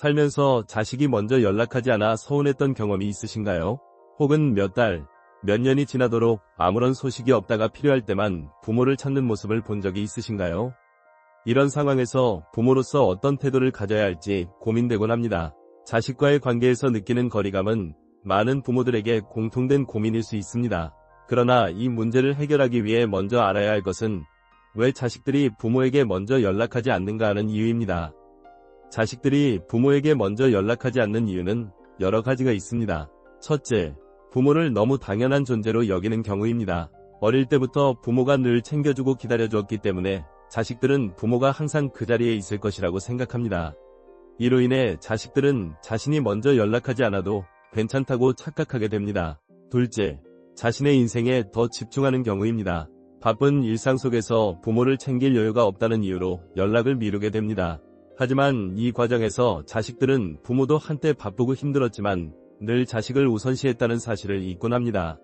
살면서 자식이 먼저 연락하지 않아 서운했던 경험이 있으신가요? 혹은 몇 달, 몇 년이 지나도록 아무런 소식이 없다가 필요할 때만 부모를 찾는 모습을 본 적이 있으신가요? 이런 상황에서 부모로서 어떤 태도를 가져야 할지 고민되곤 합니다. 자식과의 관계에서 느끼는 거리감은 많은 부모들에게 공통된 고민일 수 있습니다. 그러나 이 문제를 해결하기 위해 먼저 알아야 할 것은 왜 자식들이 부모에게 먼저 연락하지 않는가 하는 이유입니다. 자식들이 부모에게 먼저 연락하지 않는 이유는 여러 가지가 있습니다. 첫째, 부모를 너무 당연한 존재로 여기는 경우입니다. 어릴 때부터 부모가 늘 챙겨주고 기다려주었기 때문에 자식들은 부모가 항상 그 자리에 있을 것이라고 생각합니다. 이로 인해 자식들은 자신이 먼저 연락하지 않아도 괜찮다고 착각하게 됩니다. 둘째, 자신의 인생에 더 집중하는 경우입니다. 바쁜 일상 속에서 부모를 챙길 여유가 없다는 이유로 연락을 미루게 됩니다. 하지만 이 과정에서 자식들은 부모도 한때 바쁘고 힘들었지만 늘 자식을 우선시했다는 사실을 잊곤 합니다.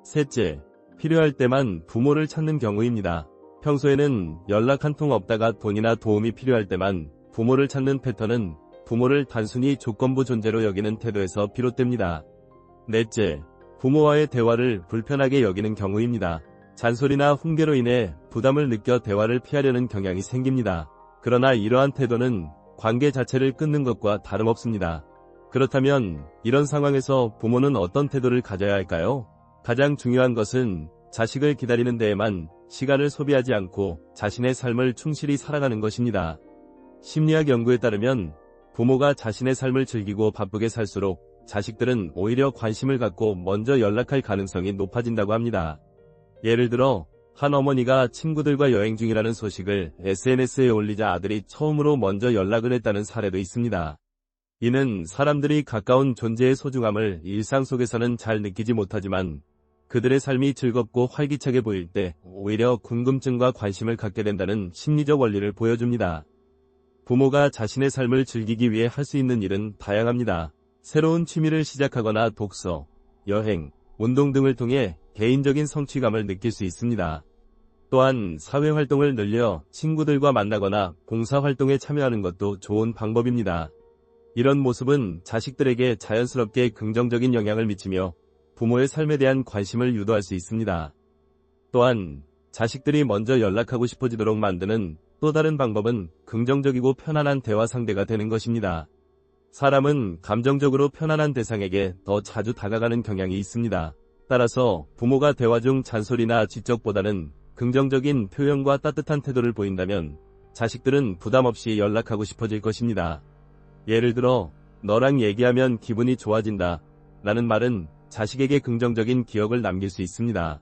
셋째, 필요할 때만 부모를 찾는 경우입니다. 평소에는 연락 한 통 없다가 돈이나 도움이 필요할 때만 부모를 찾는 패턴은 부모를 단순히 조건부 존재로 여기는 태도에서 비롯됩니다. 넷째, 부모와의 대화를 불편하게 여기는 경우입니다. 잔소리나 훈계로 인해 부담을 느껴 대화를 피하려는 경향이 생깁니다. 그러나 이러한 태도는 관계 자체를 끊는 것과 다름없습니다. 그렇다면 이런 상황에서 부모는 어떤 태도를 가져야 할까요? 가장 중요한 것은 자식을 기다리는 데에만 시간을 소비하지 않고 자신의 삶을 충실히 살아가는 것입니다. 심리학 연구에 따르면 부모가 자신의 삶을 즐기고 바쁘게 살수록 자식들은 오히려 관심을 갖고 먼저 연락할 가능성이 높아진다고 합니다. 예를 들어 한 어머니가 친구들과 여행 중이라는 소식을 SNS에 올리자 아들이 처음으로 먼저 연락을 했다는 사례도 있습니다. 이는 사람들이 가까운 존재의 소중함을 일상 속에서는 잘 느끼지 못하지만 그들의 삶이 즐겁고 활기차게 보일 때 오히려 궁금증과 관심을 갖게 된다는 심리적 원리를 보여줍니다. 부모가 자신의 삶을 즐기기 위해 할 수 있는 일은 다양합니다. 새로운 취미를 시작하거나 독서, 여행, 운동 등을 통해 개인적인 성취감을 느낄 수 있습니다. 또한 사회활동을 늘려 친구들과 만나거나 봉사활동에 참여하는 것도 좋은 방법입니다. 이런 모습은 자식들에게 자연스럽게 긍정적인 영향을 미치며 부모의 삶에 대한 관심을 유도할 수 있습니다. 또한 자식들이 먼저 연락하고 싶어지도록 만드는 또 다른 방법은 긍정적이고 편안한 대화 상대가 되는 것입니다. 사람은 감정적으로 편안한 대상에게 더 자주 다가가는 경향이 있습니다. 따라서 부모가 대화 중 잔소리나 지적보다는 긍정적인 표현과 따뜻한 태도를 보인다면 자식들은 부담 없이 연락하고 싶어질 것입니다. 예를 들어 너랑 얘기하면 기분이 좋아진다 라는 말은 자식에게 긍정적인 기억을 남길 수 있습니다.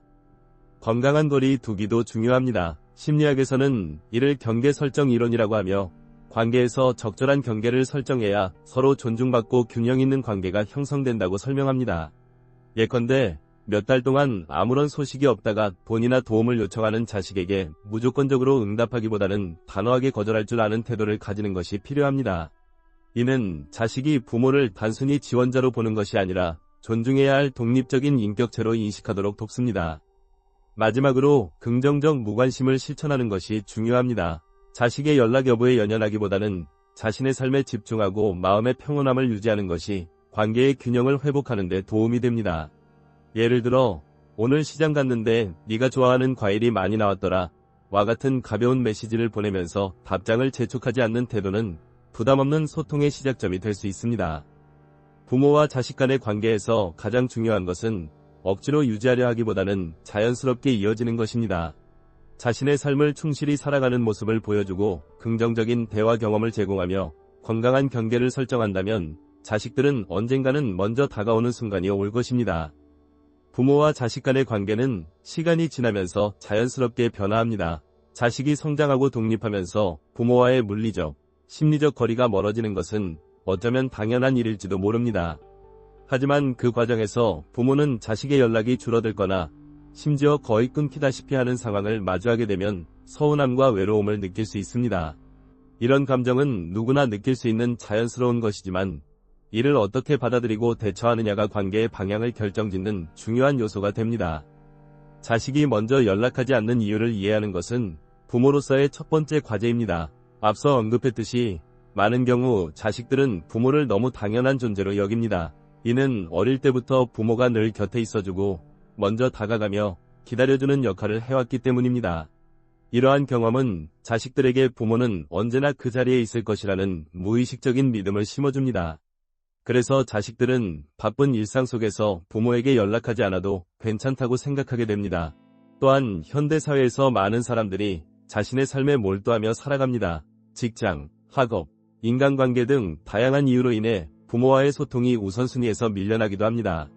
건강한 거리 두기도 중요합니다. 심리학에서는 이를 경계 설정 이론이라고 하며 관계에서 적절한 경계를 설정해야 서로 존중받고 균형 있는 관계가 형성된다고 설명합니다. 예컨대 몇 달 동안 아무런 소식이 없다가 돈이나 도움을 요청하는 자식에게 무조건적으로 응답하기보다는 단호하게 거절할 줄 아는 태도를 가지는 것이 필요합니다. 이는 자식이 부모를 단순히 지원자로 보는 것이 아니라 존중해야 할 독립적인 인격체로 인식하도록 돕습니다. 마지막으로 긍정적 무관심을 실천하는 것이 중요합니다. 자식의 연락 여부에 연연하기보다는 자신의 삶에 집중하고 마음의 평온함을 유지하는 것이 관계의 균형을 회복하는 데 도움이 됩니다. 예를 들어 오늘 시장 갔는데 네가 좋아하는 과일이 많이 나왔더라 와 같은 가벼운 메시지를 보내면서 답장을 재촉하지 않는 태도는 부담없는 소통의 시작점이 될 수 있습니다. 부모와 자식 간의 관계에서 가장 중요한 것은 억지로 유지하려 하기보다는 자연스럽게 이어지는 것입니다. 자신의 삶을 충실히 살아가는 모습을 보여주고 긍정적인 대화 경험을 제공하며 건강한 경계를 설정한다면 자식들은 언젠가는 먼저 다가오는 순간이 올 것입니다. 부모와 자식 간의 관계는 시간이 지나면서 자연스럽게 변화합니다. 자식이 성장하고 독립하면서 부모와의 물리적, 심리적 거리가 멀어지는 것은 어쩌면 당연한 일일지도 모릅니다. 하지만 그 과정에서 부모는 자식의 연락이 줄어들거나 심지어 거의 끊기다시피 하는 상황을 마주하게 되면 서운함과 외로움을 느낄 수 있습니다. 이런 감정은 누구나 느낄 수 있는 자연스러운 것이지만 이를 어떻게 받아들이고 대처하느냐가 관계의 방향을 결정짓는 중요한 요소가 됩니다. 자식이 먼저 연락하지 않는 이유를 이해하는 것은 부모로서의 첫 번째 과제입니다. 앞서 언급했듯이 많은 경우 자식들은 부모를 너무 당연한 존재로 여깁니다. 이는 어릴 때부터 부모가 늘 곁에 있어주고 먼저 다가가며 기다려주는 역할을 해왔기 때문입니다. 이러한 경험은 자식들에게 부모는 언제나 그 자리에 있을 것이라는 무의식적인 믿음을 심어줍니다. 그래서 자식들은 바쁜 일상 속에서 부모에게 연락하지 않아도 괜찮다고 생각하게 됩니다. 또한 현대사회에서 많은 사람들이 자신의 삶에 몰두하며 살아갑니다. 직장, 학업, 인간관계 등 다양한 이유로 인해 부모와의 소통이 우선순위에서 밀려나기도 합니다.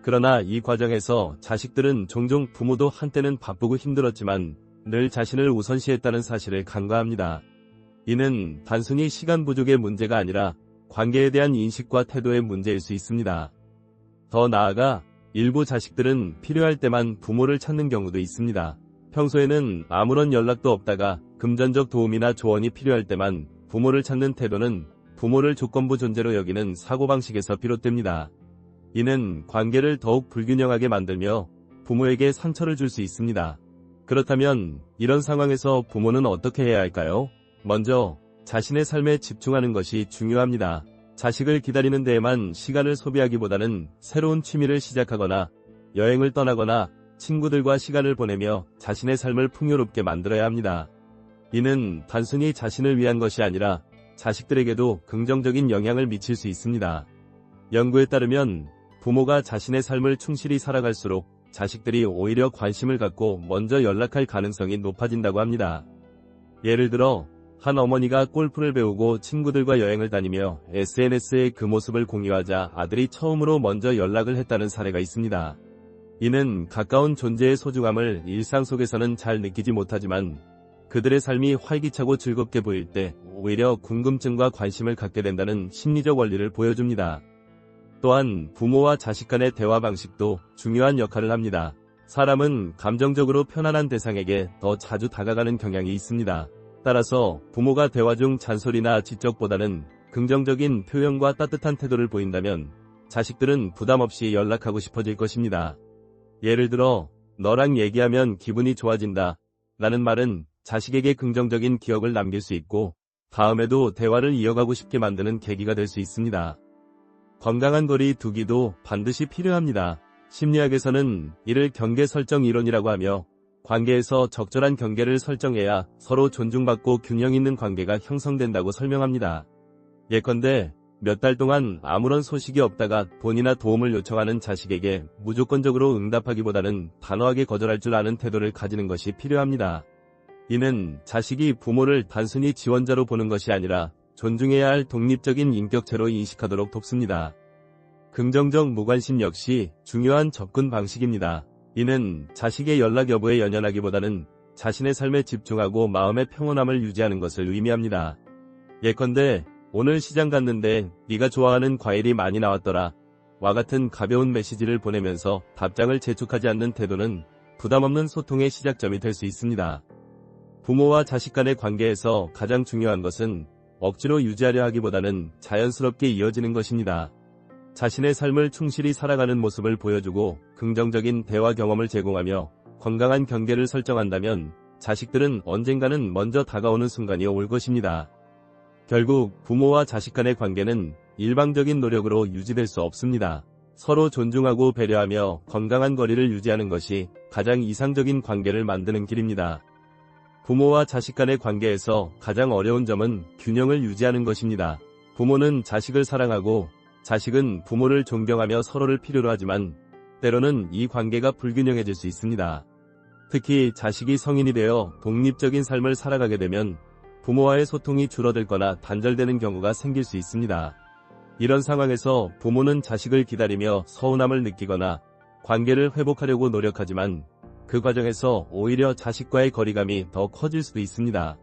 그러나 이 과정에서 자식들은 종종 부모도 한때는 바쁘고 힘들었지만 늘 자신을 우선시했다는 사실을 간과합니다. 이는 단순히 시간 부족의 문제가 아니라 관계에 대한 인식과 태도의 문제일 수 있습니다. 더 나아가 일부 자식들은 필요할 때만 부모를 찾는 경우도 있습니다. 평소에는 아무런 연락도 없다가 금전적 도움이나 조언이 필요할 때만 부모를 찾는 태도는 부모를 조건부 존재로 여기는 사고방식에서 비롯됩니다. 이는 관계를 더욱 불균형하게 만들며 부모에게 상처를 줄 수 있습니다. 그렇다면 이런 상황에서 부모는 어떻게 해야 할까요? 먼저 자신의 삶에 집중하는 것이 중요합니다. 자식을 기다리는 데에만 시간을 소비하기보다는 새로운 취미를 시작하거나 여행을 떠나거나 친구들과 시간을 보내며 자신의 삶을 풍요롭게 만들어야 합니다. 이는 단순히 자신을 위한 것이 아니라 자식들에게도 긍정적인 영향을 미칠 수 있습니다. 연구에 따르면 부모가 자신의 삶을 충실히 살아갈수록 자식들이 오히려 관심을 갖고 먼저 연락할 가능성이 높아진다고 합니다. 예를 들어 한 어머니가 골프를 배우고 친구들과 여행을 다니며 SNS에 그 모습을 공유하자 아들이 처음으로 먼저 연락을 했다는 사례가 있습니다. 이는 가까운 존재의 소중함을 일상 속에서는 잘 느끼지 못하지만 그들의 삶이 활기차고 즐겁게 보일 때 오히려 궁금증과 관심을 갖게 된다는 심리적 원리를 보여줍니다. 또한 부모와 자식 간의 대화 방식도 중요한 역할을 합니다. 사람은 감정적으로 편안한 대상에게 더 자주 다가가는 경향이 있습니다. 따라서 부모가 대화 중 잔소리나 지적보다는 긍정적인 표현과 따뜻한 태도를 보인다면 자식들은 부담 없이 연락하고 싶어질 것입니다. 예를 들어 너랑 얘기하면 기분이 좋아진다 라는 말은 자식에게 긍정적인 기억을 남길 수 있고 다음에도 대화를 이어가고 싶게 만드는 계기가 될 수 있습니다. 건강한 거리 두기도 반드시 필요합니다. 심리학에서는 이를 경계 설정 이론이라고 하며 관계에서 적절한 경계를 설정해야 서로 존중받고 균형 있는 관계가 형성된다고 설명합니다. 예컨대 몇 달 동안 아무런 소식이 없다가 돈이나 도움을 요청하는 자식에게 무조건적으로 응답하기보다는 단호하게 거절할 줄 아는 태도를 가지는 것이 필요합니다. 이는 자식이 부모를 단순히 지원자로 보는 것이 아니라 존중해야 할 독립적인 인격체로 인식하도록 돕습니다. 긍정적 무관심 역시 중요한 접근 방식입니다. 이는 자식의 연락 여부에 연연하기보다는 자신의 삶에 집중하고 마음의 평온함을 유지하는 것을 의미합니다. 예컨대 오늘 시장 갔는데 네가 좋아하는 과일이 많이 나왔더라 와 같은 가벼운 메시지를 보내면서 답장을 재촉하지 않는 태도는 부담없는 소통의 시작점이 될 수 있습니다. 부모와 자식 간의 관계에서 가장 중요한 것은 억지로 유지하려 하기보다는 자연스럽게 이어지는 것입니다. 자신의 삶을 충실히 살아가는 모습을 보여주고 긍정적인 대화 경험을 제공하며 건강한 경계를 설정한다면 자식들은 언젠가는 먼저 다가오는 순간이 올 것입니다. 결국 부모와 자식 간의 관계는 일방적인 노력으로 유지될 수 없습니다. 서로 존중하고 배려하며 건강한 거리를 유지하는 것이 가장 이상적인 관계를 만드는 길입니다. 부모와 자식 간의 관계에서 가장 어려운 점은 균형을 유지하는 것입니다. 부모는 자식을 사랑하고 자식은 부모를 존경하며 서로를 필요로 하지만 때로는 이 관계가 불균형해질 수 있습니다. 특히 자식이 성인이 되어 독립적인 삶을 살아가게 되면 부모와의 소통이 줄어들거나 단절되는 경우가 생길 수 있습니다. 이런 상황에서 부모는 자식을 기다리며 서운함을 느끼거나 관계를 회복하려고 노력하지만 그 과정에서 오히려 자식과의 거리감이 더 커질 수도 있습니다.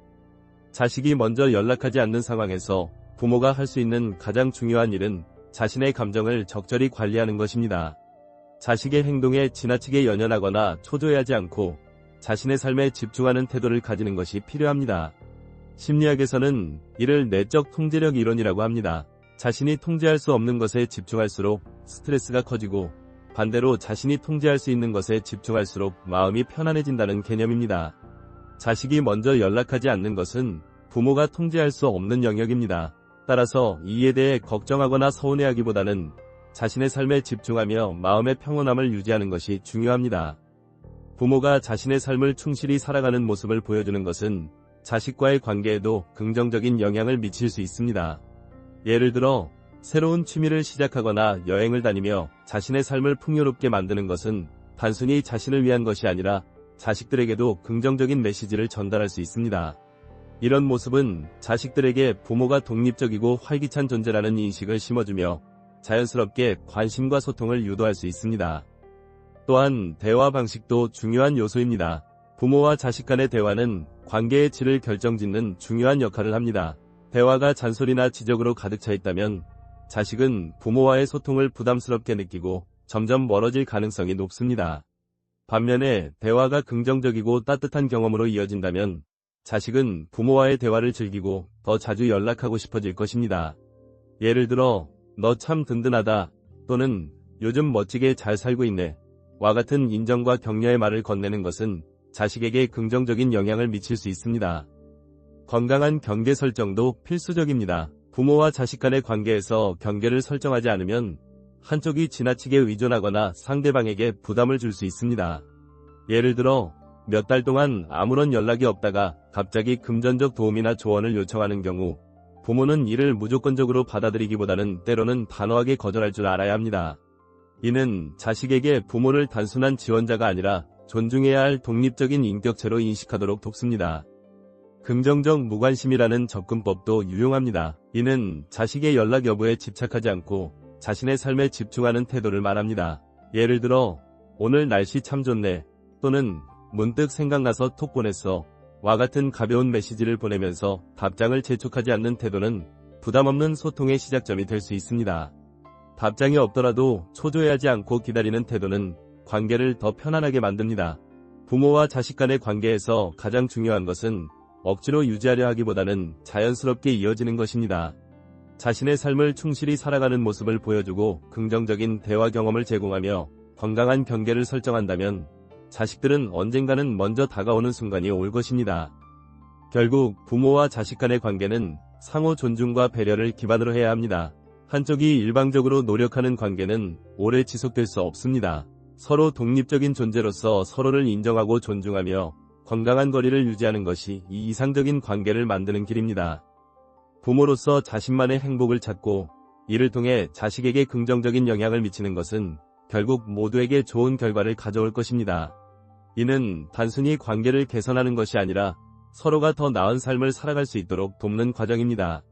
자식이 먼저 연락하지 않는 상황에서 부모가 할 수 있는 가장 중요한 일은 자신의 감정을 적절히 관리하는 것입니다. 자식의 행동에 지나치게 연연하거나 초조해하지 않고 자신의 삶에 집중하는 태도를 가지는 것이 필요합니다. 심리학에서는 이를 내적 통제력 이론이라고 합니다. 자신이 통제할 수 없는 것에 집중할수록 스트레스가 커지고 반대로 자신이 통제할 수 있는 것에 집중할수록 마음이 편안해진다는 개념입니다. 자식이 먼저 연락하지 않는 것은 부모가 통제할 수 없는 영역입니다. 따라서 이에 대해 걱정하거나 서운해하기보다는 자신의 삶에 집중하며 마음의 평온함을 유지하는 것이 중요합니다. 부모가 자신의 삶을 충실히 살아가는 모습을 보여주는 것은 자식과의 관계에도 긍정적인 영향을 미칠 수 있습니다. 예를 들어 새로운 취미를 시작하거나 여행을 다니며 자신의 삶을 풍요롭게 만드는 것은 단순히 자신을 위한 것이 아니라 자식들에게도 긍정적인 메시지를 전달할 수 있습니다. 이런 모습은 자식들에게 부모가 독립적이고 활기찬 존재라는 인식을 심어주며 자연스럽게 관심과 소통을 유도할 수 있습니다. 또한 대화 방식도 중요한 요소입니다. 부모와 자식 간의 대화는 관계의 질을 결정짓는 중요한 역할을 합니다. 대화가 잔소리나 지적으로 가득 차 있다면 자식은 부모와의 소통을 부담스럽게 느끼고 점점 멀어질 가능성이 높습니다. 반면에 대화가 긍정적이고 따뜻한 경험으로 이어진다면 자식은 부모와의 대화를 즐기고 더 자주 연락하고 싶어질 것입니다. 예를 들어 너 참 든든하다 또는 요즘 멋지게 잘 살고 있네 와 같은 인정과 격려의 말을 건네는 것은 자식에게 긍정적인 영향을 미칠 수 있습니다. 건강한 경계 설정도 필수적입니다. 부모와 자식 간의 관계에서 경계를 설정하지 않으면 한쪽이 지나치게 의존하거나 상대방에게 부담을 줄 수 있습니다. 예를 들어 몇 달 동안 아무런 연락이 없다가 갑자기 금전적 도움이나 조언을 요청하는 경우 부모는 이를 무조건적으로 받아들이기보다는 때로는 단호하게 거절할 줄 알아야 합니다. 이는 자식에게 부모를 단순한 지원자가 아니라 존중해야 할 독립적인 인격체로 인식하도록 돕습니다. 긍정적 무관심이라는 접근법도 유용합니다. 이는 자식의 연락 여부에 집착하지 않고 자신의 삶에 집중하는 태도를 말합니다. 예를 들어 오늘 날씨 참 좋네 또는 문득 생각나서 톡 보냈어 와 같은 가벼운 메시지를 보내면서 답장을 재촉하지 않는 태도는 부담없는 소통의 시작점이 될 수 있습니다. 답장이 없더라도 초조해하지 않고 기다리는 태도는 관계를 더 편안하게 만듭니다. 부모와 자식 간의 관계에서 가장 중요한 것은 억지로 유지하려 하기보다는 자연스럽게 이어지는 것입니다. 자신의 삶을 충실히 살아가는 모습을 보여주고 긍정적인 대화 경험을 제공하며 건강한 경계를 설정한다면 자식들은 언젠가는 먼저 다가오는 순간이 올 것입니다. 결국 부모와 자식 간의 관계는 상호 존중과 배려를 기반으로 해야 합니다. 한쪽이 일방적으로 노력하는 관계는 오래 지속될 수 없습니다. 서로 독립적인 존재로서 서로를 인정하고 존중하며 건강한 거리를 유지하는 것이 이 이상적인 관계를 만드는 길입니다. 부모로서 자신만의 행복을 찾고 이를 통해 자식에게 긍정적인 영향을 미치는 것은 결국 모두에게 좋은 결과를 가져올 것입니다. 이는 단순히 관계를 개선하는 것이 아니라 서로가 더 나은 삶을 살아갈 수 있도록 돕는 과정입니다.